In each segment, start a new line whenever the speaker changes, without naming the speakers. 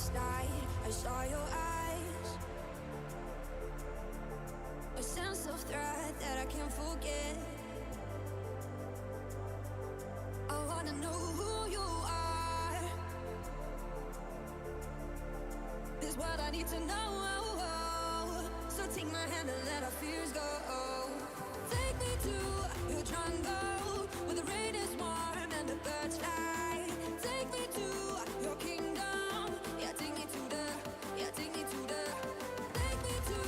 darkest night, I saw your eyes. A sense of threat that I can't forget. I wanna know who you are. This is what I need to know. So take my hand and let our fears go. Take me to your jungle, where the rain is warm and the birds fly. Take me to your kingdom. Yeah, take me to the, yeah, take me to the. Take me to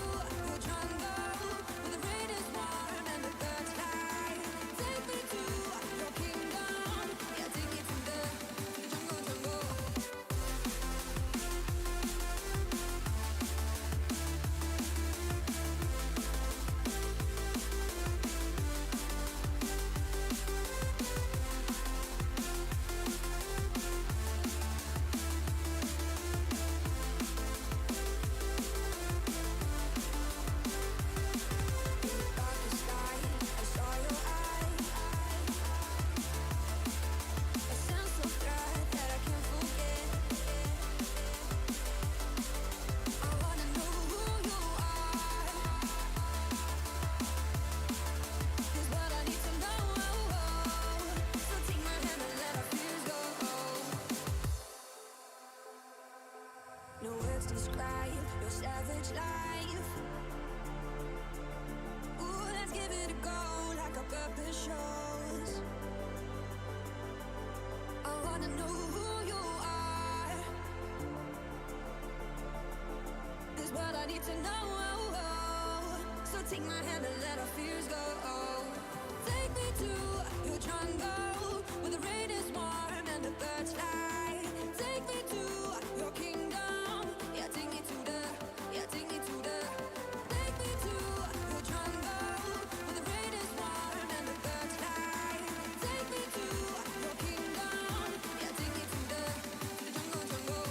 your jungle, where the rain is warm and the birds fly. Take me to your kingdom. Yeah, take me to the jungle, jungle. No words describe your savage life. Ooh, let's give it a go like our purpose shows. I wanna know who you are. This is what I need to know. So take my hand and let our fears go. Take me to your jungle, where the rain is warm and the birds fly. Take me to your kingdom. Yeah, take me to the, yeah, take me to the. Take me to your jungle, where the rain is warm and the birds fly. Take me to your kingdom. Yeah, take me to the jungle, jungle.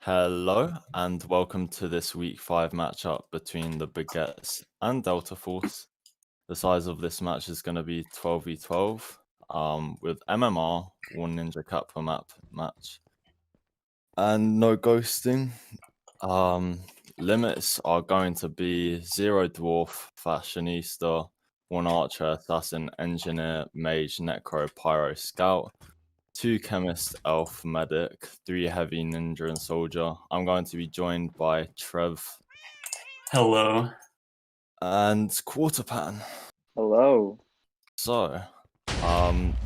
Hello and welcome to this week 5 matchup between the Baguettes and Delta Force. The size of this match is going to be 12v12 with MMR, 1 Ninja Cap per map match. And no ghosting. Limits are going to be 0 Dwarf, Fashionista, 1 Archer, Assassin, Engineer, Mage, Necro, Pyro, Scout, 2 Chemist, Elf, Medic, 3 Heavy, Ninja, and Soldier. I'm going to be joined by Trev
Hello.
and Quarterpan.
Hello.
So,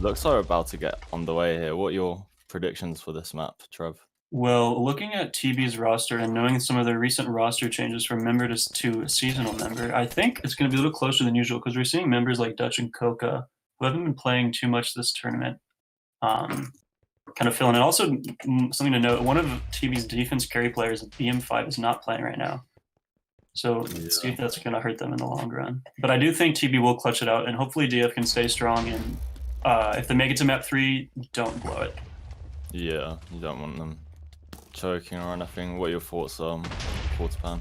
looks like we're about to get on the way here. What are your predictions for this map, Trev?
Well, looking at TB's roster and knowing some of their recent roster changes from member to seasonal member, I think it's going to be a little closer than usual because we're seeing members like Dutch and Coca who haven't been playing too much this tournament, kind of filling in. Also, something to note, one of TB's defense carry players, BM5, is not playing right now. So let's see if that's going to hurt them in the long run. But I do think TB will clutch it out, and hopefully DF can stay strong, and if they make it to map 3, don't blow it.
Yeah, you don't want them choking or anything. What are your thoughts, Quarterpan?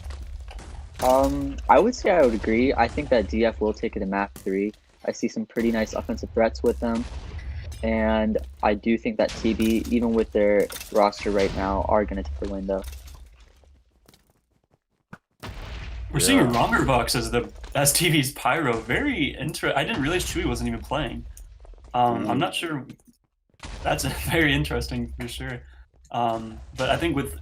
I would say I would agree. I think that DF will take it to map 3. I see some pretty nice offensive threats with them. And I do think that TB, even with their roster right now, are going to take the win, though.
We're seeing Rongerbox as TV's Pyro. Very interesting. I didn't realize Chewy wasn't even playing. I'm not sure. That's very interesting for sure. But I think with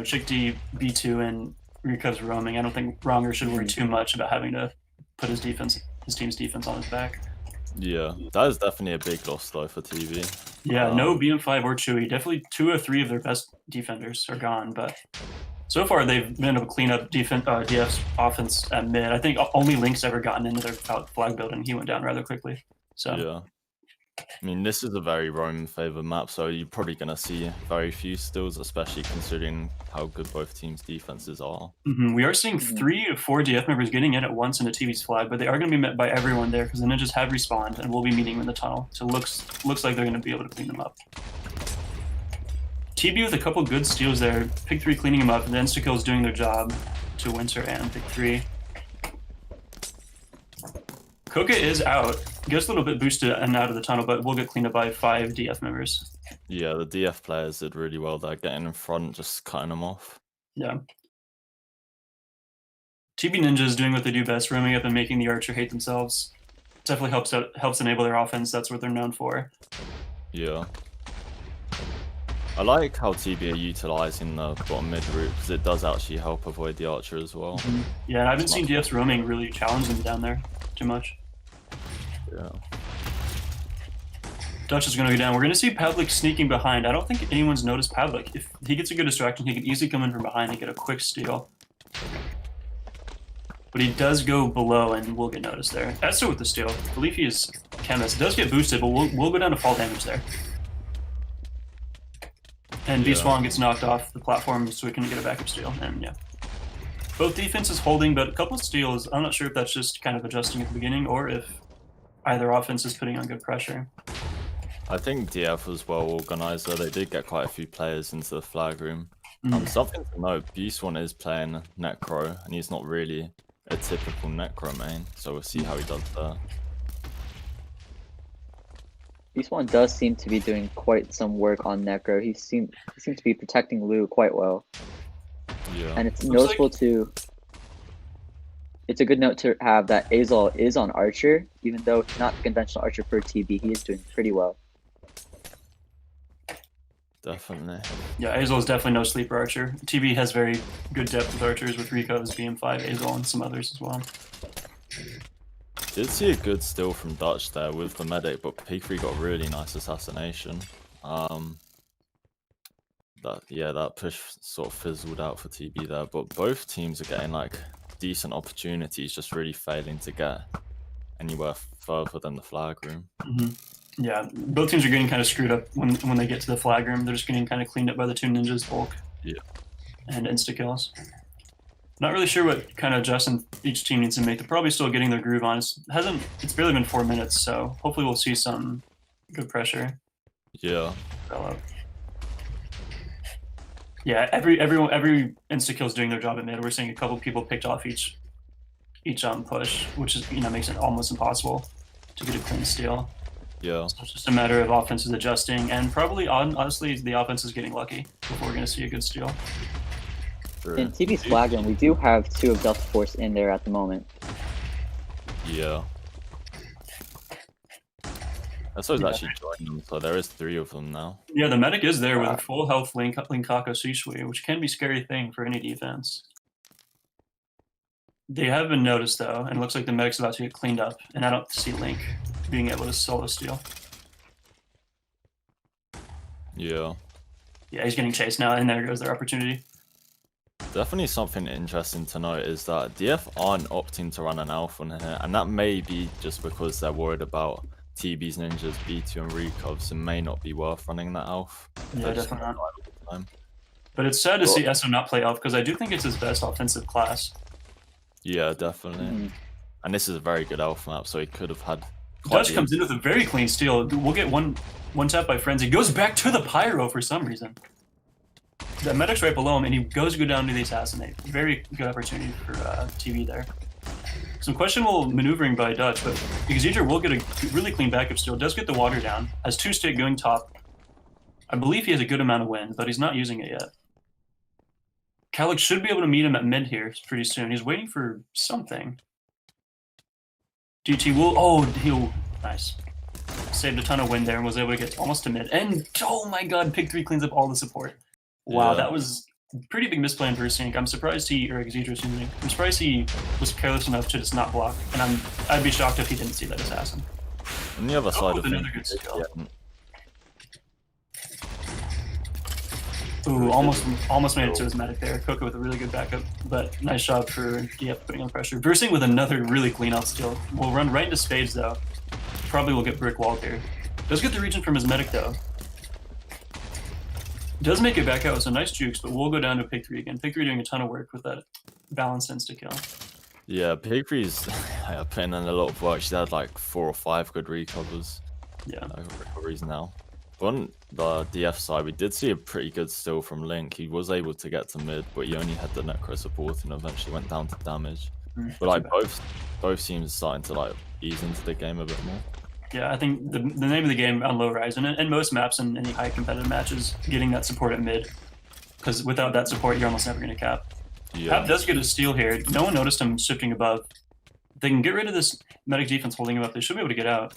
Chick D, B2, and Rikov's roaming, I don't think Ronger should worry too much about having to put his team's defense on his back.
Yeah, that is definitely a big loss though for TV.
Yeah, no BM5 or Chewy. Definitely 2 or 3 of their best defenders are gone, but so far they've been able to clean up DF's offense at mid. I think only Link's ever gotten into their flag building. He went down rather quickly. So
yeah. I mean, this is a very Roman-favored map, so you're probably going to see very few stills, especially considering how good both teams' defenses are.
We are seeing 3 of 4 DF members getting in at once into TV's flag, but they are going to be met by everyone there because the ninjas have respawned and we'll be meeting them in the tunnel. So it looks like they're going to be able to clean them up. TB with a couple good steals there. Pick 3 cleaning them up, and the insta-kills doing their job to Winter and Pick 3. Coca is out. Gets a little bit boosted and out of the tunnel, but will get cleaned up by 5 DF members.
Yeah, the DF players did really well there, getting in front, just cutting them off.
Yeah. TB Ninjas doing what they do best, roaming up and making the Archer hate themselves. Definitely helps enable their offense. That's what they're known for.
Yeah. I like how TB are utilizing the bottom mid route because it does actually help avoid the Archer as well.
Yeah, and I haven't seen DF's roaming really challenge them down there too much.
Yeah.
Dutch is going to go down. We're going to see Pavlik sneaking behind. I don't think anyone's noticed Pavlik. If he gets a good distraction, he can easily come in from behind and get a quick steal. But he does go below and will get noticed there. Esther with the steal. I believe he is Chemist. Does get boosted, but we'll go down to fall damage there. And B-Swan gets knocked off the platform so we can get a backup steal. And yeah. Both defenses holding, but a couple of steals. I'm not sure if that's just kind of adjusting at the beginning or if either offense is putting on good pressure.
I think DF was well organized though. They did get quite a few players into the flag room. Something to note, B-Swan is playing Necro, and he's not really a typical Necro main, so we'll see how he does there.
B-Swan does seem to be doing quite some work on Necro. He seems to be protecting Lou quite well.
Yeah.
And it's noticeable too. It's a good note to have that Azal is on Archer, even though he's not the conventional Archer for TB. He is doing pretty well.
Definitely.
Yeah, Azal is definitely no sleeper Archer. TB has very good depth with Archers with Rico's, BM5, Azal, and some others as well.
Did see a good steal from Dutch there with the medic, but P3 got a really nice assassination. That push sort of fizzled out for TB there, but both teams are getting like decent opportunities, just really failing to get anywhere further than the flag room.
Yeah, both teams are getting kind of screwed up when they get to the flag room. They're just getting kind of cleaned up by the 2 ninjas, bulk, and insta kills. Not really sure what kind of adjustment each team needs to make. They're probably still getting their groove on. It's barely been 4 minutes, so hopefully we'll see some good pressure.
Yeah.
Yeah, every insta kill's doing their job at mid. We're seeing a couple people picked off each push, which is makes it almost impossible to get a clean steal.
Yeah.
So it's just a matter of offenses adjusting, and probably honestly the offense is getting lucky before we're going to see a good steal.
True.
In TB's flag room, we do have 2 of Delta Force in there at the moment.
Yeah. I suppose
Yeah.
actually joined them, so there is 3 of them now.
Yeah, the medic is there with a full health Linkaka Sushui, which can be a scary thing for any defense. They have been noticed though, and it looks like the medic's about to get cleaned up, and I don't see Link being able to solo steal.
Yeah.
Yeah, he's getting chased now, and there goes their opportunity.
Definitely something interesting to note is that DF aren't opting to run an alpha on here, and that may be just because they're worried about TB's ninjas, B2 and recovs, and may not be worth running that alpha.
Yeah, definitely not. But it's sad to see Esso not play elf, because I do think it's his best offensive class.
Yeah, definitely. And this is a very good alpha map, so he could have had.
Dutch comes in with a very clean steal. We'll get one tap by Frenzy. Goes back to the Pyro for some reason. The medic's right below him, and he goes to go down to the Assassinate. Very good opportunity for TB there. Some questionable maneuvering by Dutch, but Xeger will get a really clean backup steal. Does get the water down. Has 2 stick going top. I believe he has a good amount of wind, but he's not using it yet. Kalik should be able to meet him at mid here pretty soon. He's waiting for something. DT will... Oh, he'll... Nice. Saved a ton of wind there and was able to get almost to mid. And, oh my god, Pig 3 cleans up all the support. Wow,
Yeah.
that was pretty big misplay on first sync. I'm surprised I'm surprised he was careless enough to just not block. And I'd be shocked if he didn't see that assassin.
On the other side of
with another
things,
good skill.
yeah,
Ooh, almost made it to his medic there. Coco with a really good backup, but nice job for DF putting on pressure. Versing with another really clean out steal. We'll run right into spades though. Probably will get brick walled here. Does get the region from his medic though. Does make it back out with some nice jukes, but we'll go down to Pig 3 again. Pig 3 doing a ton of work with that balanced insta kill.
Yeah, Pig 3's putting in a lot of work. She had like 4 or 5 good recovers.
Yeah.
Recoveries now. On the DF side, we did see a pretty good steal from Link. He was able to get to mid, but he only had the necro support and eventually went down to damage. But like both teams starting to like ease into the game a bit more.
Yeah, I think the name of the game on low rise and most maps and any high competitive matches, getting that support at mid, because without that support, you're almost never going to cap.
Yeah.
Cap does get a steal here. No one noticed him shifting above. They can get rid of this medic defense holding him up. They should be able to get out.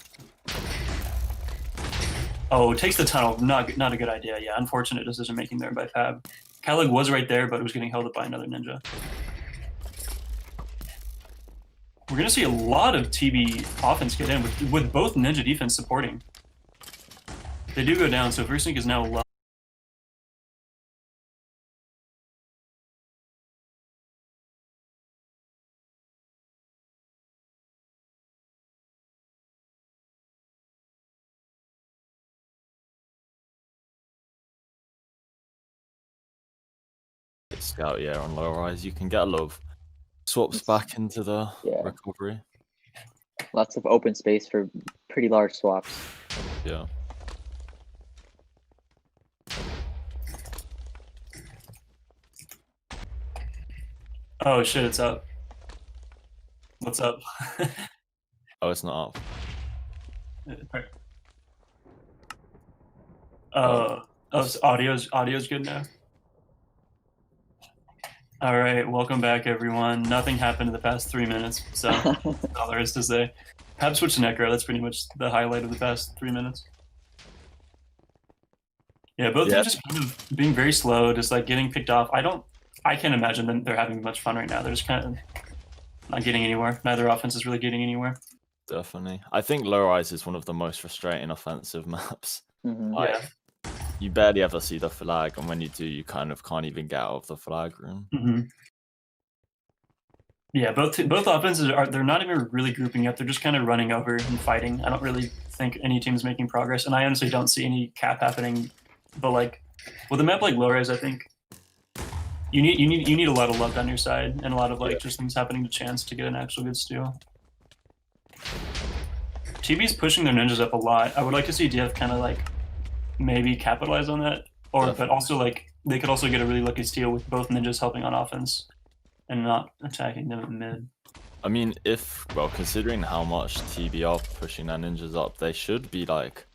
Oh, takes the tunnel. Not a good idea. Yeah, unfortunate decision making there by Fab. Kalig was right there, but it was getting held up by another ninja. We're going to see a lot of TB offense get in with both ninja defense supporting. They do go down, so Versing is now low.
Scout, yeah, on low rise, you can get a lot of swaps back into the recovery.
Lots of open space for pretty large swaps.
Yeah.
Oh shit, it's up. What's up?
Oh, it's not up.
So audio's good now. All right, welcome back, everyone. Nothing happened in the past 3 minutes, so that's all there is to say. Have switched to Necro. That's pretty much the highlight of the past 3 minutes. Yeah, both teams just kind of being very slow, just like getting picked off. I can't imagine them they're having much fun right now. They're just kind of not getting anywhere. Neither offense is really getting anywhere.
Definitely. I think low rise is one of the most frustrating offensive maps. Like,
Yeah.
you barely ever see the flag, and when you do, you kind of can't even get out of the flag room.
Yeah, both offenses they're not even really grouping up. They're just kind of running over and fighting. I don't really think any team's making progress, and I honestly don't see any cap happening. But like with a map like low rise, I think you need a lot of luck on your side and a lot of like just things happening to chance to get an actual good steal. TB's pushing their ninjas up a lot. I would like to see DF kind of like maybe capitalize on that, or but also like they could also get a really lucky steal with both ninjas helping on offense and not attacking them at mid.
I mean, considering how much TB are pushing their ninjas up, they should be like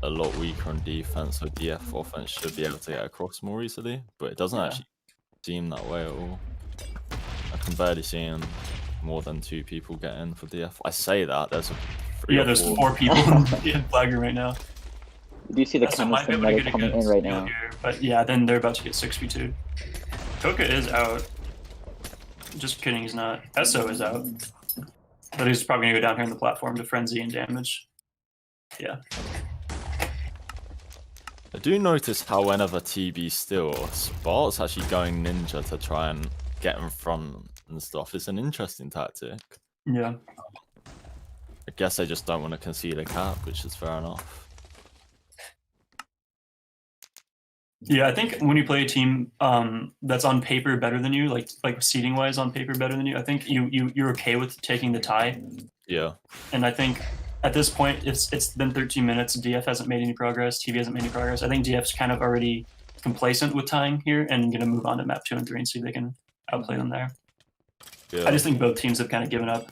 a lot weaker on defense, so DF offense should be able to get across more easily, but it doesn't actually seem that way at all. I can barely see more than 2 people get in for DF. I say that, there's
there's 4 people in flag room right now.
Do you see the chemist and medic coming in right now?
Here, but yeah, then they're about to get 6v2. Koka is out. Just kidding, he's not. Esso is out. But he's probably gonna go down here on the platform to frenzy and damage. Yeah.
I do notice how whenever TB still, Spart's actually going ninja to try and get in front and stuff. It's an interesting tactic.
Yeah.
I guess they just don't want to concede a cap, which is fair enough.
Yeah, I think when you play a team that's on paper better than you, like seeding wise on paper better than you, I think you're okay with taking the tie.
Yeah.
And I think at this point it's been 13 minutes. DF hasn't made any progress. TV hasn't made any progress. I think DF's kind of already complacent with tying here and gonna move on to map 2 and 3 and see if they can outplay them there.
Yeah.
I just think both teams have kind of given up.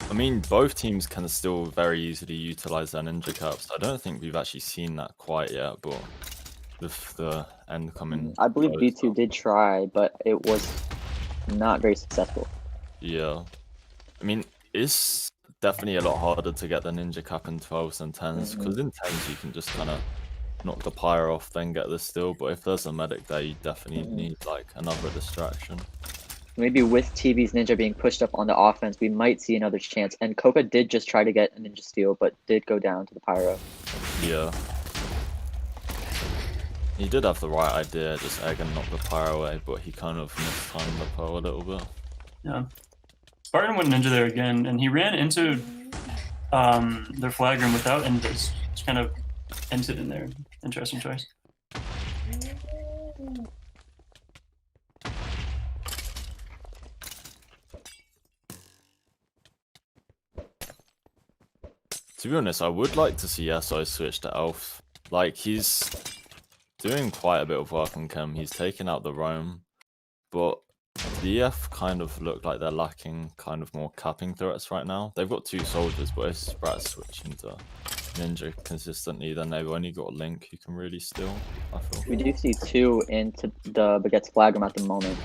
I mean, both teams can still very easily utilize their ninja caps. I don't think we've actually seen that quite yet, but with the end coming,
I believe B2 did try, but it was not very successful.
Yeah. I mean, it's definitely a lot harder to get the ninja cap in 12s and 10s, because in 10s you can just kind of knock the pyro off, then get the steal, but if there's a medic there, you definitely need like another distraction.
Maybe with TB's ninja being pushed up on the offense, we might see another chance. And Koka did just try to get a ninja steal, but did go down to the pyro.
Yeah. He did have the right idea, just egg and knock the pyro away, but he kind of mistimed the pearl a little bit.
Yeah. Spartan went ninja there again, and he ran into their flag room without ninjas. Just kind of ended in there. Interesting choice.
To be honest, I would like to see SO switch to Elf. Like, he's doing quite a bit of work on Chem. He's taken out the roam, but DF kind of look like they're lacking kind of more capping threats right now. They've got 2 soldiers, but if Sprat's switching to ninja consistently, then they've only got Link who can really steal, I feel.
We do see 2 into the Baguettes flag room at the moment.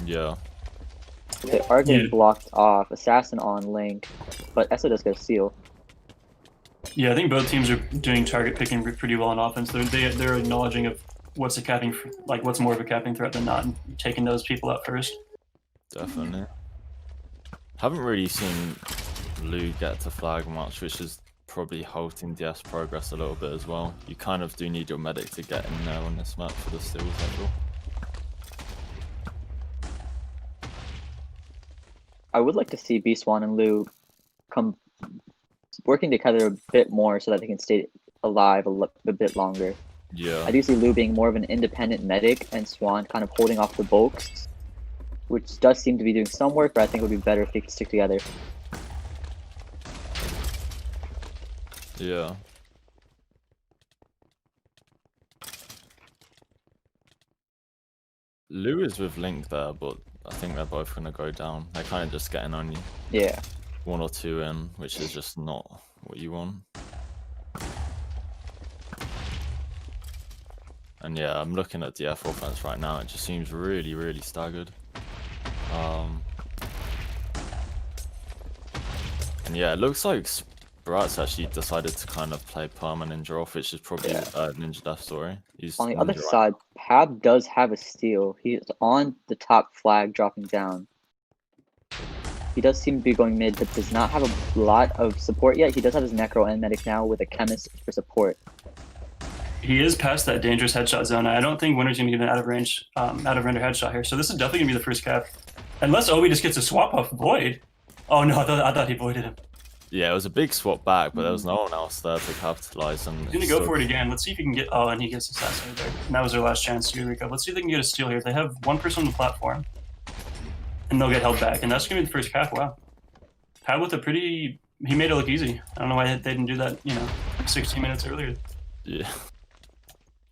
Yeah.
They are getting blocked off. Assassin on Link, but Esso does get a steal.
Yeah, I think both teams are doing target picking pretty well on offense. They're acknowledging of what's a capping, like what's more of a capping threat than not, and taking those people out first.
Definitely. Haven't really seen Lou get to flag much, which is probably halting DF's progress a little bit as well. You kind of do need your medic to get in there on this map for the steals, I feel.
I would like to see B-Swan and Lou come working together a bit more so that they can stay alive a bit longer.
Yeah.
I do see Lou being more of an independent medic and Swan kind of holding off the bulks, which does seem to be doing some work, but I think it would be better if they could stick together.
Yeah. Lou is with Link there, but I think they're both going to go down. They're kind of just getting only 1 or 2 in, which is just not what you want. And yeah, I'm looking at DF offense right now. It just seems really, really staggered. And yeah, it looks like Sprat's actually decided to kind of play Perm and Ninja off, which is probably Ninja Death story. He's
On the
Ninja
other
right
side, Pab does have a steal. He's on the top flag dropping down. He does seem to be going mid, but does not have a lot of support yet. He does have his Necro and Medic now with a Chemist for support.
He is past that dangerous headshot zone. I don't think Winner's going to get an out of render headshot here. So this is definitely going to be the first cap. Unless Obi just gets a swap off Void. Oh no, I thought he voided him.
Yeah, it was a big swap back, but there was no one else there to capitalize. And
He's going to go for it again. Let's see if he can get... Oh, and he gets assassinated there. And that was their last chance to recover. Let's see if they can get a steal here. They have 1 person on the platform. And they'll get held back. And that's going to be the first cap. Wow. Pab with a pretty... He made it look easy. I don't know why they didn't do that, 16 minutes earlier.
Yeah.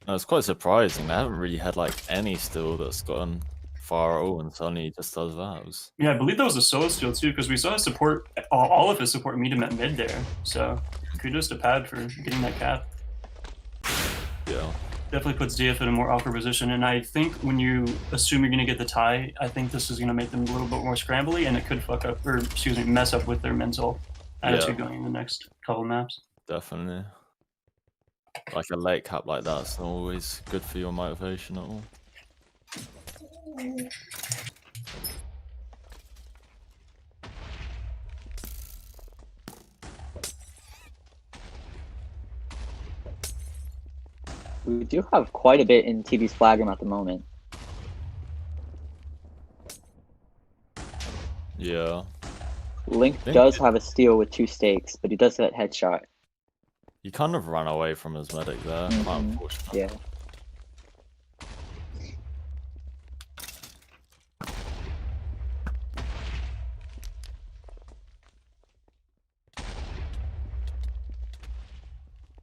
It's quite surprising. They haven't really had like any steal that's gotten far at all, and suddenly he just does that. It was...
Yeah, I believe that was a solo steal too, because we saw his support, all of his support meet him at mid there. So kudos to Pad for getting that cap.
Yeah.
Definitely puts DF in a more awkward position, and I think when you assume you're going to get the tie, I think this is going to make them a little bit more scrambly, and it could fuck up, or excuse me, mess up with their mental attitude going in the next couple maps.
Definitely. Like a late cap like that's not always good for your motivation at all.
We do have quite a bit in TB's flag room at the moment.
Yeah.
Link does have a steal with 2 stakes, but he does that headshot.
He kind of ran away from his medic there. Quite unfortunate.
Yeah.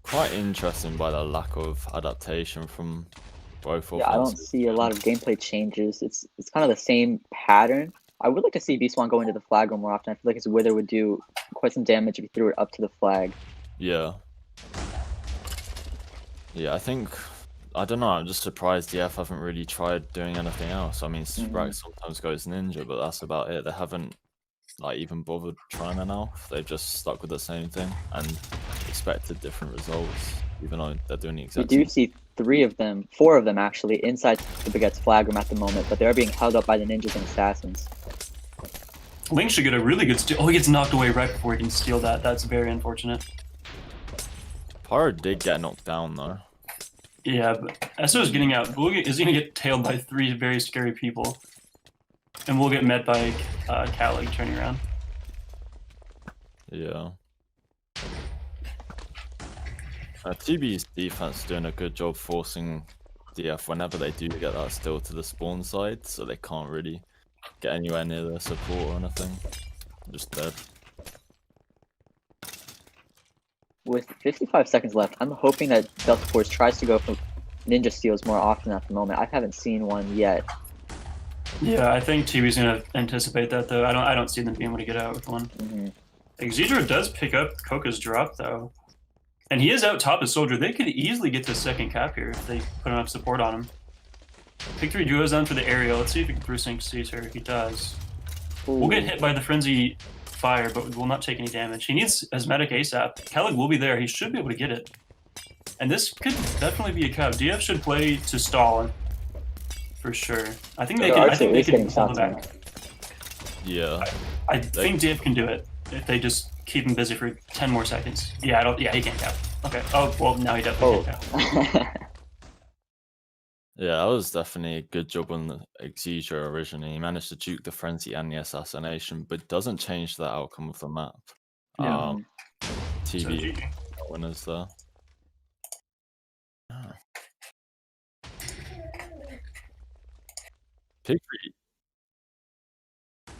Quite interesting by the lack of adaptation from both
Yeah, I don't see a lot of gameplay changes. It's kind of the same pattern. I would like to see B-Swan go into the flag room more often. I feel like his Wither would do quite some damage if he threw it up to the flag.
Yeah. Yeah, I don't know, I'm just surprised DF haven't really tried doing anything else. I mean, Sprax sometimes goes ninja, but that's about it. They haven't like even bothered trying enough. They've just stuck with the same thing and expected different results, even though they're doing the exact
We do
same.
see 4 of them actually, inside the Baguettes flag room at the moment, but they're being held up by the ninjas and assassins.
Link should get a really good steal. Oh, he gets knocked away right before he can steal that. That's very unfortunate.
Pyro did get knocked down though.
Yeah, but Esso's getting out. Is going to get tailed by 3 very scary people. And we'll get met by Calig turning around.
Yeah. TB's defense doing a good job forcing DF whenever they do get that steal to the spawn side, so they can't really get anywhere near their support or anything. Just dead.
With 55 seconds left, I'm hoping that Delta Force tries to go for ninja steals more often at the moment. I haven't seen one yet.
Yeah, I think TB's going to anticipate that though. I don't see them being able to get out with one. Xedra does pick up Koka's drop though. And he is out top as Soldier. They could easily get the second cap here if they put enough support on him. Pick 3 duos down for the aerial. Let's see if he can through sync Caesar. He does. We'll get hit by the frenzy fire, but we will not take any damage. He needs his medic ASAP. Calig will be there. He should be able to get it. And this could definitely be a cap. DF should play to stall for sure. I think they can. I think they can hold it back.
Yeah.
I think DF can do it if they just keep him busy for 10 more seconds. Yeah, yeah, he can't cap. Okay. Oh, well, now he definitely can't cap.
Yeah, that was definitely a good job on the Xedra originally. He managed to juke the frenzy and the assassination, but doesn't change the outcome of the map.
Yeah.
TB winners there. Pick 3.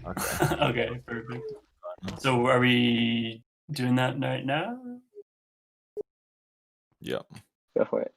Okay.
Okay, perfect. So are we doing that right now?
Yeah.
Go for it.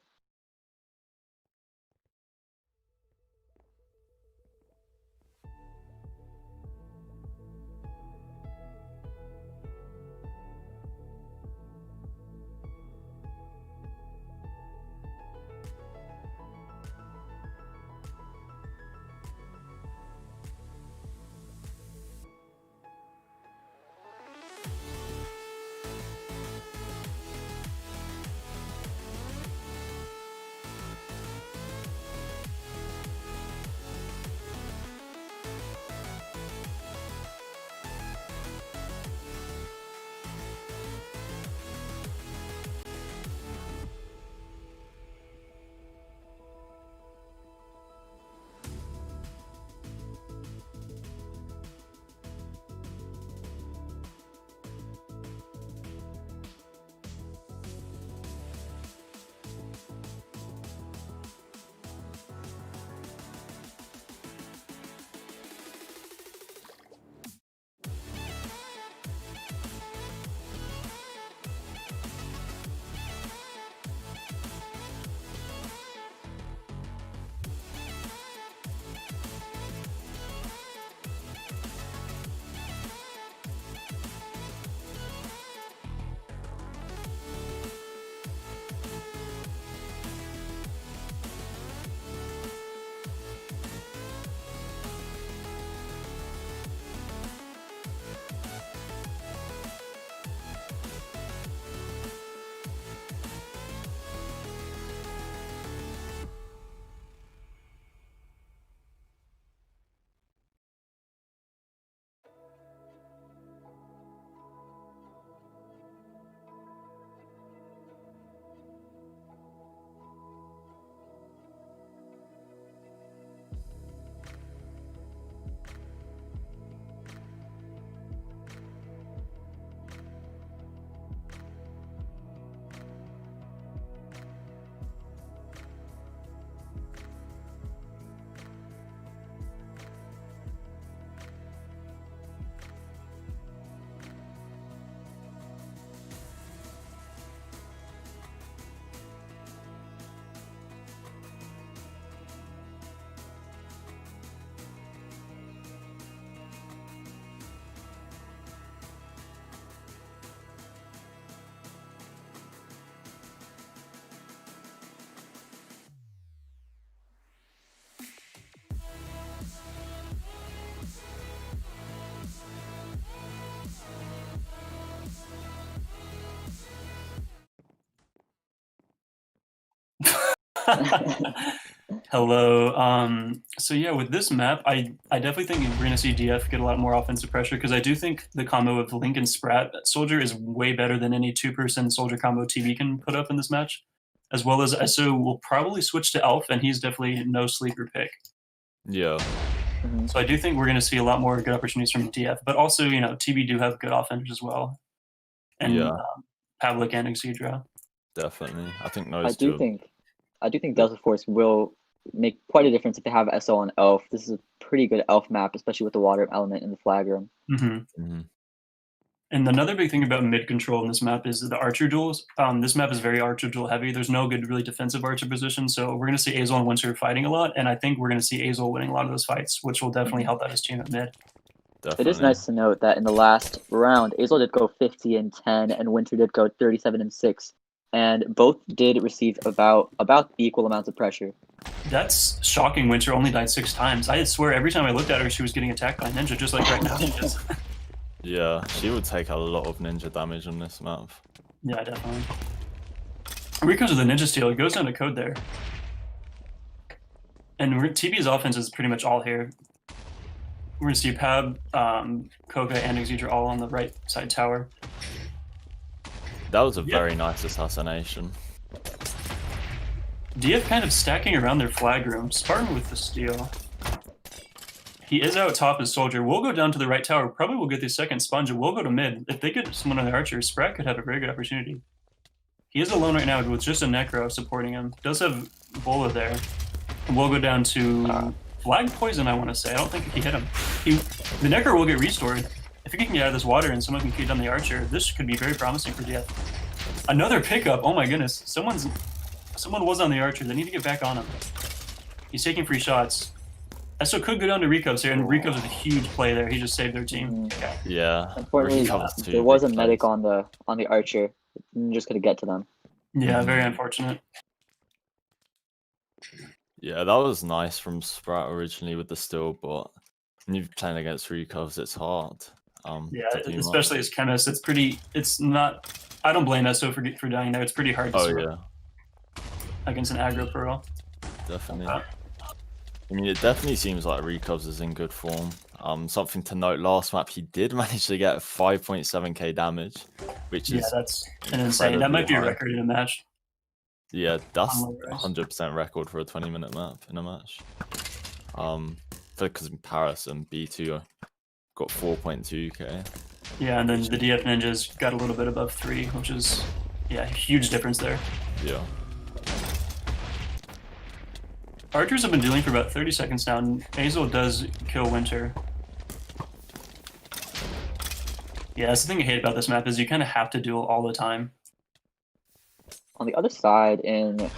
Hello. So yeah, with this map, I definitely think we're gonna see DF get a lot more offensive pressure because I do think the combo of Link and Sprat Soldier is way better than any 2-person Soldier combo TB can put up in this match. As well as SO will probably switch to Elf, and he's definitely no sleeper pick.
Yeah.
So I do think we're going to see a lot more good opportunities from DF, but also, you know, TB do have good offenders as well. And
Yeah.
Pavlik and Exedra.
Definitely. I think
I
those
do
two.
think Delta Force will make quite a difference if they have SO on Elf. This is a pretty good Elf map, especially with the water element in the flag room.
And another big thing about mid control in this map is the archer duels. This map is very archer duel heavy. There's no good really defensive archer position, so we're going to see Azel and Winter fighting a lot, and I think we're going to see Azel winning a lot of those fights, which will definitely help out his team at mid.
Definitely.
It is nice to note that in the last round, Azel did go 50-10, and Winter did go 37-6, and both did receive about equal amounts of pressure.
That's shocking. Winter only died 6 times. I swear every time I looked at her, she was getting attacked by Ninja, just like right now.
Yeah, she would take a lot of ninja damage on this map.
Yeah, definitely. Rico's with the Ninja Steal. It goes down to code there. And TB's offense is pretty much all here. We're going to see Pab, Koga, and Exedra all on the right side tower.
That was a very nice assassination.
DF kind of stacking around their flag room. Spartan with the steal. He is out top as Soldier. We'll go down to the right tower. Probably will get the second sponge, and we'll go to mid. If they get someone on the archer, Sprat could have a very good opportunity. He is alone right now with just a Necro supporting him. Does have Bola there. And we'll go down to flag poison, I want to say. I don't think he hit him. The Necro will get restored. If he can get out of this water and someone can keep down the archer, this could be very promising for DF. Another pickup. Oh my goodness. Someone was on the archer. They need to get back on him. He's taking free shots. So could go down to Rico's here, and Rico's with a huge play there. He just saved their team.
Yeah.
Unfortunately, there was a medic on the archer. Just gonna get to them.
Yeah, very unfortunate.
Yeah, that was nice from Sprat originally with the steal, but when you're playing against Recovs, it's hard.
Yeah, especially as chemist, it's not. I don't blame SO for dying there. It's pretty hard to against an aggro Pearl.
Definitely. I mean, it definitely seems like Recovs is in good form. Something to note, last map he did manage to get 5.7k damage, which is
that's an insane. That might be a record in a match.
Yeah, that's 100% record for a 20-minute map in a match. Because in Paris and B2 got 4.2k.
Yeah, and then the DF Ninjas got a little bit above 3, which is a huge difference there.
Yeah.
Archers have been dealing for about 30 seconds now, and Azel does kill Winter. Yeah, that's the thing I hate about this map is you kind of have to duel all the time.
On the other side, in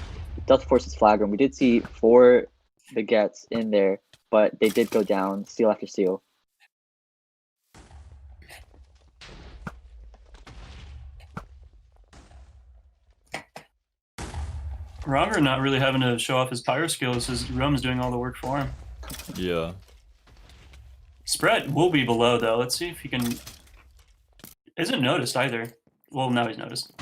Delta Force's flag room, we did see 4 Baguettes in there, but they did go down, steal after steal.
Ronger not really having to show off his pyro skills, his Rome is doing all the work for him.
Yeah.
Sprat will be below though. Let's see if he can. Isn't noticed either. Well, now he's noticed.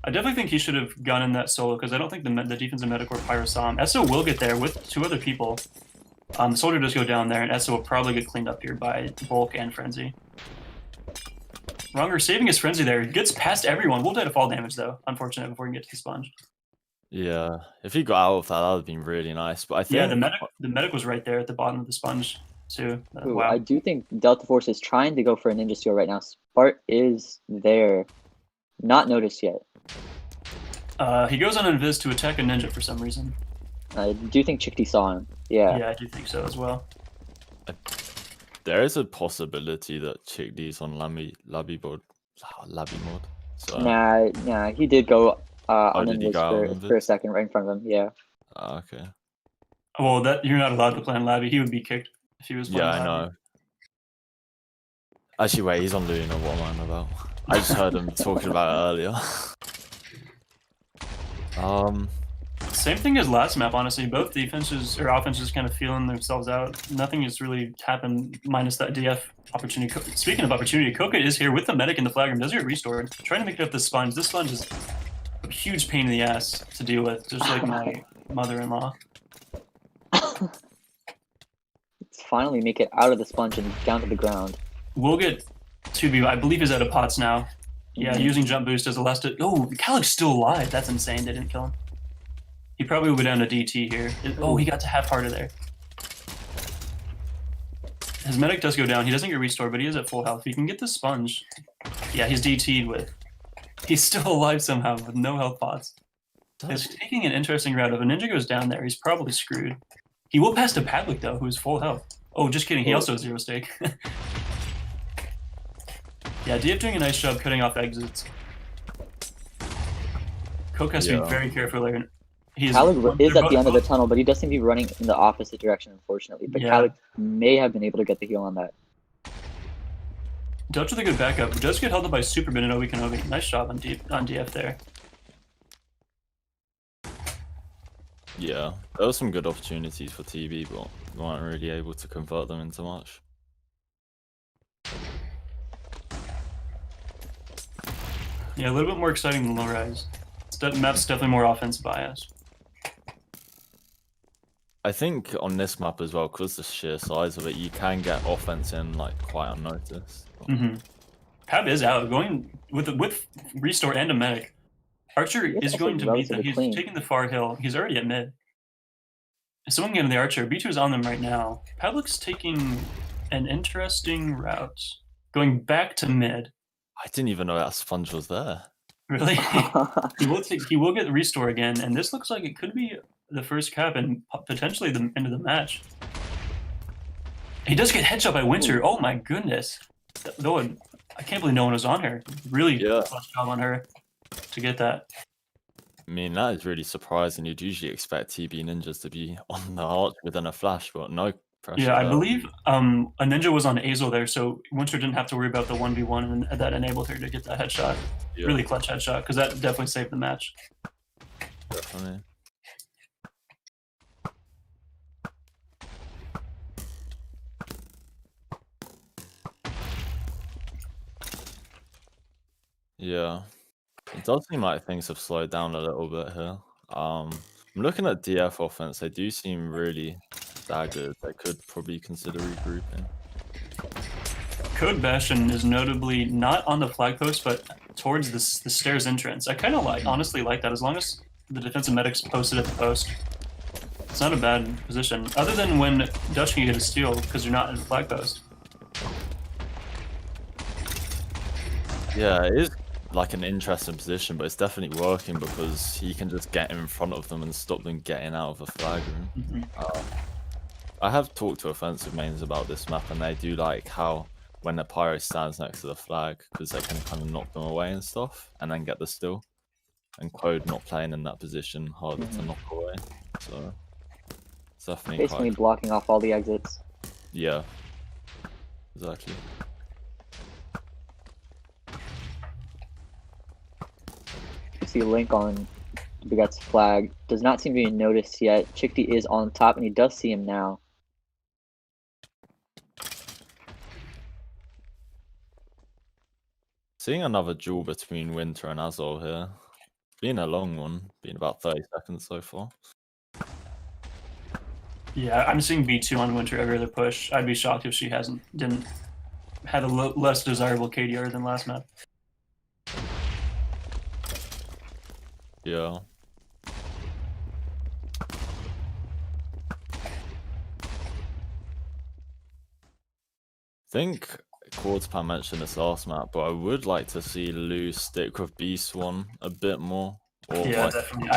I definitely think he should have gone in that solo because I don't think the defensive medic or pyro saw him. SO will get there with 2 other people. The Soldier does go down there, and SO will probably get cleaned up here by Bulk and Frenzy. Ronger saving his Frenzy there. Gets past everyone. Will die to fall damage though. Unfortunate before he can get to the sponge.
Yeah, if he got out of that, that would have been really nice. But I think
the medic was right there at the bottom of the sponge too.
Ooh,
wow.
I do think Delta Force is trying to go for a Ninja Steal right now. Spart is there, not noticed yet.
He goes on invis to attack a ninja for some reason.
I do think Chickadee saw him. Yeah.
Yeah, I do think so as well.
There is a possibility that Chickdee's on Labby mod. So.
Nah, he did go on
did he
invis
go
for a second right in front of him. Yeah.
Okay.
Well, you're not allowed to play on Labby. He would be kicked if he was playing
Yeah, I know. Actually, wait, he's on Luna. What am I about? I just heard him talking about it earlier.
Same thing as last map, honestly. Both defenses or offenses kind of feeling themselves out. Nothing has really happened minus that DF opportunity. Speaking of opportunity, Koka is here with the medic in the flag room. Does get restored. Trying to make it up the sponge. This sponge is huge pain in the ass to deal with, just like my mother-in-law.
Let's finally make it out of the sponge and down to the ground.
We'll get 2v. I believe he's out of pots now. Yeah, using jump boost as a last. Oh, Calic's still alive. That's insane. They didn't kill him. He probably will go down to DT here. Oh, he got to half harder there. His medic does go down. He doesn't get restored, but he is at full health. He can get the sponge. Yeah, he's DT'd with. He's still alive somehow with no health pots. He's taking an interesting route. If a ninja goes down there, he's probably screwed. He will pass to Pavlik, though, who's full health. Oh, just kidding. He also has 0 stake. Yeah, DF doing a nice job cutting off exits. Coke has to be very careful there.
Calic is at the end of the tunnel, but he does seem to be running in the opposite direction, unfortunately. But Calic may have been able to get the heal on that.
Dutch with a good backup. Does get held up by Superbin and Obi Kenobi. Nice job on DF there.
Yeah, there were some good opportunities for TB, but we weren't really able to convert them into much.
Yeah, a little bit more exciting than Low Rise. Map's definitely more offensive bias.
I think on this map as well, because the sheer size of it, you can get offense in like quite unnoticed.
Pab is out, going with restore and a medic. Archer is going to beat them. He's taking the far hill. He's already at mid. If someone can get in the Archer, B2 is on them right now. Pavlik's taking an interesting route. Going back to mid.
I didn't even know that sponge was there.
Really? He will get the restore again, and this looks like it could be the first cap and potentially the end of the match. He does get headshot by Winter. Oh my goodness. Though I can't believe no one was on her. Really clutch job on her to get that.
I mean, that is really surprising. You'd usually expect TB ninjas to be on the arch within a flash, but no pressure.
Yeah, I believe a ninja was on Azel there, so Winter didn't have to worry about the 1v1, and that enabled her to get that headshot. Yeah. Really clutch headshot, because that definitely saved the match.
Definitely. Yeah. It does seem like things have slowed down a little bit here. I'm looking at DF offense. They do seem really staggered. They could probably consider regrouping.
Code Bastion is notably not on the flag post, but towards the stairs entrance. I kind of honestly like that, as long as the defensive medic's posted at the post. It's not a bad position, other than when Dutch can get a steal because you're not in the flag post.
Yeah, it is like an interesting position, but it's definitely working because he can just get in front of them and stop them getting out of the flag room. I have talked to offensive mains about this map, and they do like how when the pyro stands next to the flag, because they can kind of knock them away and stuff, and then get the steal. And Code not playing in that position, harder to knock away. So it's definitely
basically blocking off all the exits.
Yeah, exactly.
You see Link on Baguette's flag. Does not seem to be noticed yet. Chickty is on top, and he does see him now.
Seeing another duel between Winter and Azul here. Been a long one, been about 30 seconds so far.
Yeah, I'm seeing B2 on Winter every other push. I'd be shocked if she didn't have a less desirable KDR than last map.
Yeah. I think Quartzpan mentioned this last map, but I would like to see Lou stick with Beast One a bit more. Or
yeah, definitely.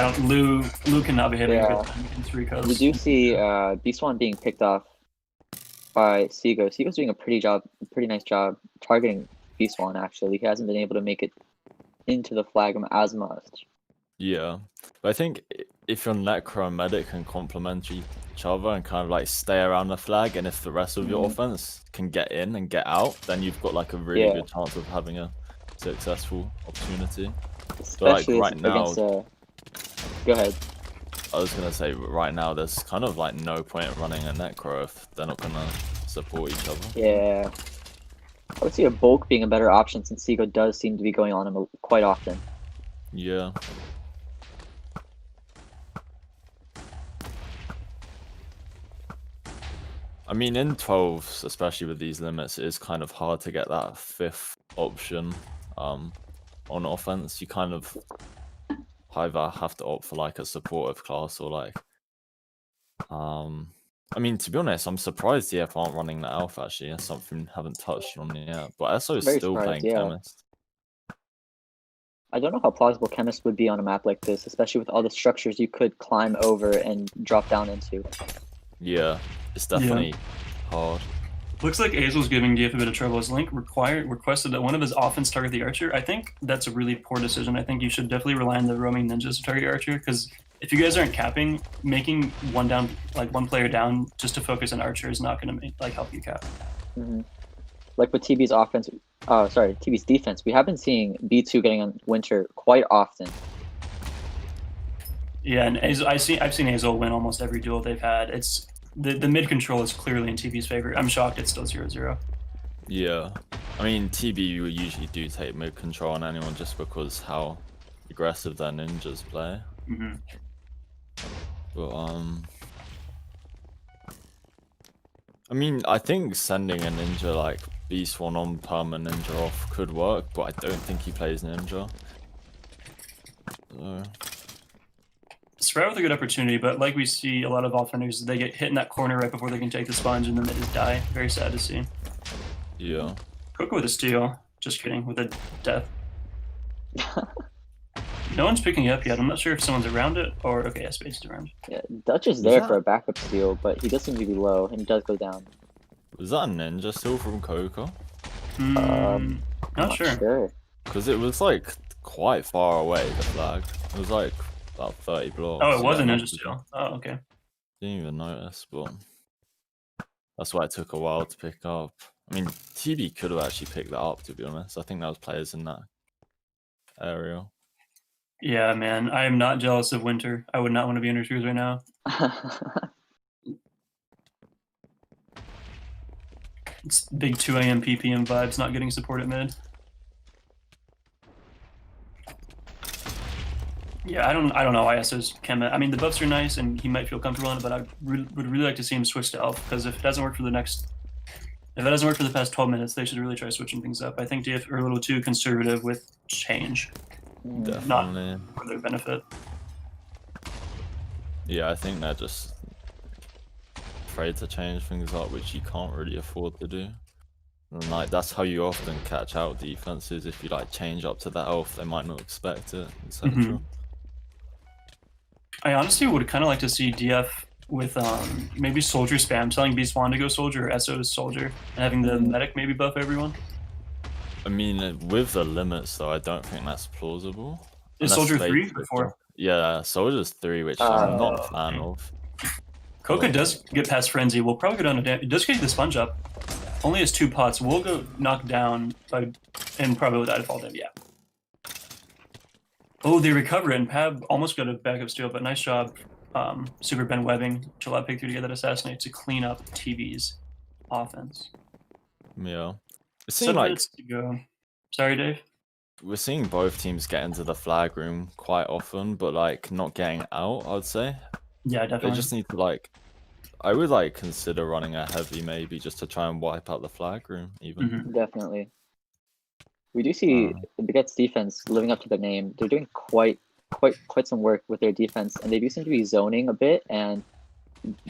Lou cannot be hitting in 3 coasts.
We do see Beast One being picked off by Seago. Seago's doing a pretty nice job targeting Beast One. Actually, he hasn't been able to make it into the flag as much.
Yeah, but I think if your Necro and Medic can complement each other and kind of like stay around the flag, and if the rest of your offense can get in and get out, then you've got like a really good chance of having a successful opportunity.
Especially
like right now,
go ahead.
I was gonna say right now there's kind of like no point in running a Necro if they're not gonna support each other.
Yeah, I would see a bulk being a better option since Seago does seem to be going on him quite often.
Yeah. I mean, in 12s, especially with these limits, it is kind of hard to get that fifth option on offense. You kind of either have to opt for like a supportive class or like I mean, to be honest, I'm surprised DF aren't running that alpha actually. That's something I haven't touched on yet. But SO is
Very
still
surprised,
playing
yeah.
Chemist.
I don't know how plausible Chemist would be on a map like this, especially with all the structures you could climb over and drop down into.
Yeah, it's definitely hard.
Looks like Azel's giving DF a bit of trouble. His Link requested that one of his offense target the Archer. I think that's a really poor decision. I think you should definitely rely on the roaming ninjas to target your Archer, because if you guys aren't capping, making one player down just to focus on Archer is not going to help you cap.
Mm-hmm. Like with TB's offense, TB's defense, we have been seeing B2 getting on Winter quite often.
Yeah, and I've seen Azel win almost every duel they've had. It's the mid control is clearly in TB's favor. I'm shocked it's still 0-0.
Yeah, I mean TB usually do take mid control on anyone just because how aggressive their ninjas play.
Mm-hmm.
But I mean, I think sending a ninja like Beast 1 on Perma Ninja off could work, but I don't think he plays ninja. So...
Sprout with a good opportunity, but like we see a lot of offenders, they get hit in that corner right before they can take the sponge and then they just die. Very sad to see.
Yeah.
Coco with a steal. Just kidding, with a death. No one's picking it up yet. I'm not sure if someone's around it or... Okay, yeah, Space is around.
Yeah, Dutch is there for a backup steal, but he does seem to be low and he does go down.
Was that a ninja still from Coco?
Not sure.
Because it was like quite far away, the flag. It was like about 30 blocks.
Oh, it was a ninja steal. Oh, okay.
Didn't even notice, but that's why it took a while to pick up. I mean, TB could have actually picked that up, to be honest. I think there was players in that area.
Yeah, man. I am not jealous of Winter. I would not want to be in her shoes right now. It's big 2 AM PPM vibes, not getting support at mid. Yeah, I don't know ISO's Kemet. I mean, the buffs are nice, and he might feel comfortable on it, but I would really like to see him switch to Elf, because if it doesn't work for the past 12 minutes, they should really try switching things up. I think DF are a little too conservative with change.
Definitely.
Not for their benefit.
Yeah, I think they're just afraid to change things up, which you can't really afford to do. And like that's how you often catch out defenses. If you like change up to that elf, they might not expect it, etc.
I honestly would kind of like to see DF with maybe soldier spam, telling Beast One to go soldier or SO's soldier, and having the medic maybe buff everyone.
I mean, with the limits though, I don't think that's plausible.
Is soldier 3 before?
Yeah, soldier's 3, which I'm not a fan of.
Coca does get past frenzy. We'll probably go down to damage. It does get the sponge up. Only has 2 pots. We'll go knock down and probably without a fall down. Yeah. Oh, they recover it, and Pab almost got a backup steal, but nice job, Super Ben webbing to allow Pick 3 to get that assassinate to clean up TV's offense.
Yeah. It seemed like
to go. Sorry, Dave.
We're seeing both teams get into the flag room quite often, but like not getting out, I'd say.
Yeah, definitely.
They just need to like, I would like consider running a heavy maybe just to try and wipe out the flag room even.
Definitely. We do see the Baguettes defense living up to their name. They're doing quite some work with their defense, and they do seem to be zoning a bit and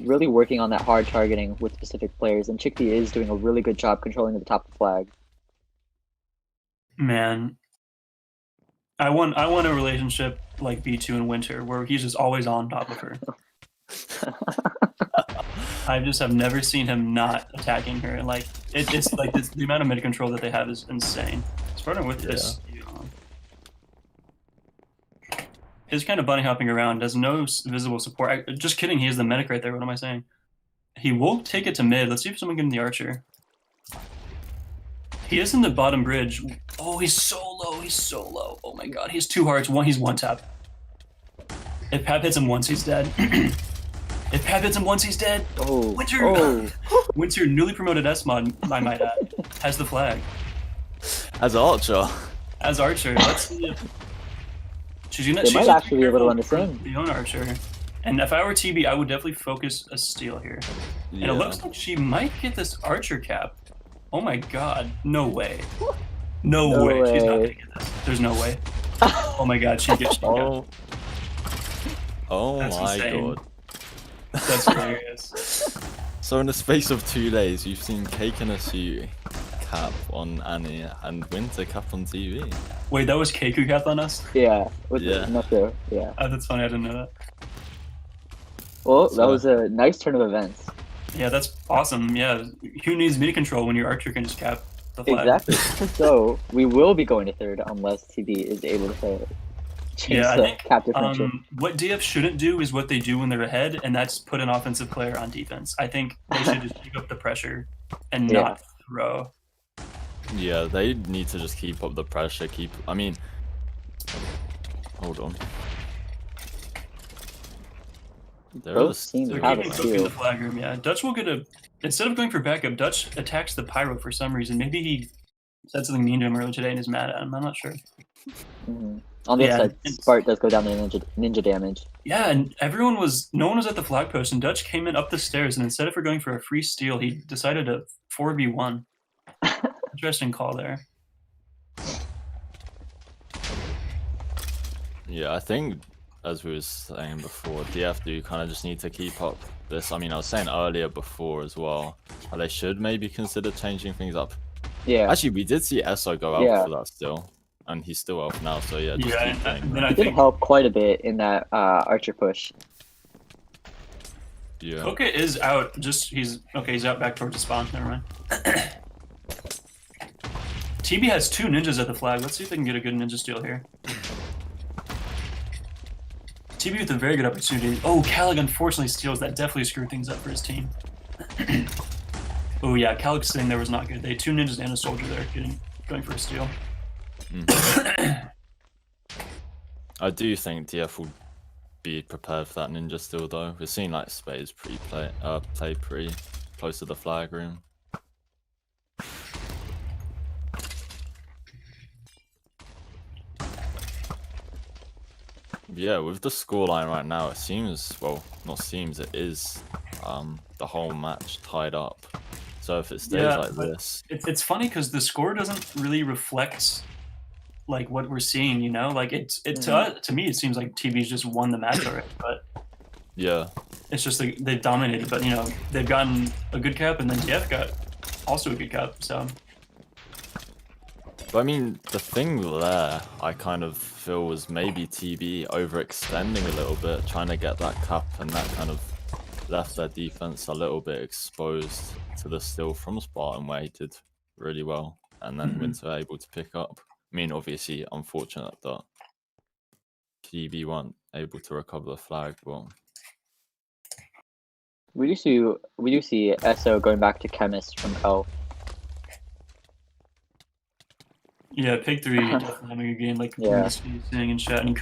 really working on that hard targeting with specific players. And Chickpea is doing a really good job controlling the top of the flag.
Man, I want a relationship like B2 and Winter, where he's just always on top of her. I just have never seen him not attacking her. Like it's like the amount of mid control that they have is insane. Spartan with this, his kind of bunny hopping around does no visible support. Just kidding, he is the medic right there. What am I saying? He will take it to mid. Let's see if someone can get him the archer. He is in the bottom bridge. Oh, he's so low. He's so low. Oh my god, he has 2 hearts. He's 1 tap. If Pab hits him once, he's dead. If Pab hits him once, he's dead.
Oh,
Winter, Winter, newly promoted S mod, I might add, has the flag.
As Archer.
As Archer, let's see if she's gonna.
They might actually be able to run the same.
The own Archer, and if I were TB, I would definitely focus a steal here. And it looks like she might get this archer cap. Oh my god. No way. No way. She's not gonna get this. There's no way. Oh my god, she gets
Oh
That's
my
insane.
god.
That's hilarious.
So in the space of 2 days, you've seen Cake and a Suit cap on Annie and Winter cap on TV.
Wait, that was Keiku cap on us?
Yeah, with
Yeah.
the Metro, yeah.
Oh, that's funny, I didn't know that.
Well, that
So-
was a nice turn of events.
Yeah, that's awesome. Yeah. Who needs media control when your archer can just cap the flag?
Exactly. So we will be going to third unless TB is able to change
Yeah, I
the
think
cap differential.
what DF shouldn't do is what they do when they're ahead, and that's put an offensive player on defense. I think they should just pick up the pressure and
Yeah.
not throw.
Yeah, they need to just keep up the pressure. Hold on.
Both teams
So
have a
keeping Cook in
steal.
the flag room, yeah. Dutch will get a instead of going for backup, Dutch attacks the pyro for some reason. Maybe he said something mean to him earlier today and is mad at him. I'm not sure.
Mhm. On the
Yeah,
other side,
and-
Spart does go down to ninja damage.
Yeah, and no one was at the flag post, and Dutch came in up the stairs, and instead of going for a free steal, he decided to 4v1. Interesting call there.
Yeah, I think, as we were saying before, DF do kind of just need to keep up this. I mean, I was saying earlier before as well, how they should maybe consider changing things up.
Yeah.
Actually, we did see Esso go out
Yeah.
for that still, and he's still out now, so yeah, just
Yeah,
keep doing
and
that.
then I
He did
think
help quite a bit in that archer push.
Yeah.
Koka is out. He's out back towards the spawn. Never mind. TB has 2 ninjas at the flag. Let's see if they can get a good ninja steal here. TB with a very good opportunity. Oh, Calig unfortunately steals. That definitely screwed things up for his team. Oh yeah, Calig's sitting there was not good. They had 2 ninjas and a soldier there going for a steal.
I do think DF will be prepared for that ninja still, though. We're seeing like Spades play pretty close to the flag room. Yeah, with the scoreline right now, it seems, well, not seems, it is the whole match tied up. So if it stays
Yeah,
like
but
this,
It's funny because the score doesn't really reflect like what we're seeing. You know, like to me it seems like TB's just won the match already, but
yeah,
it's just like they've dominated. But you know, they've gotten a good cap, and then DF got also a good cap. So
but I mean, the thing there, I kind of feel was maybe TB overextending a little bit, trying to get that cap, and that kind of left their defense a little bit exposed to the steal from Spartan, where he did really well, and then Winter able to pick up. I mean, obviously, unfortunate that TB weren't able to recover the flag, but
We do see Esso going back to Chemist from Elf.
yeah, Pig 3 definitely having a game like
Yeah.
we're saying in chat, and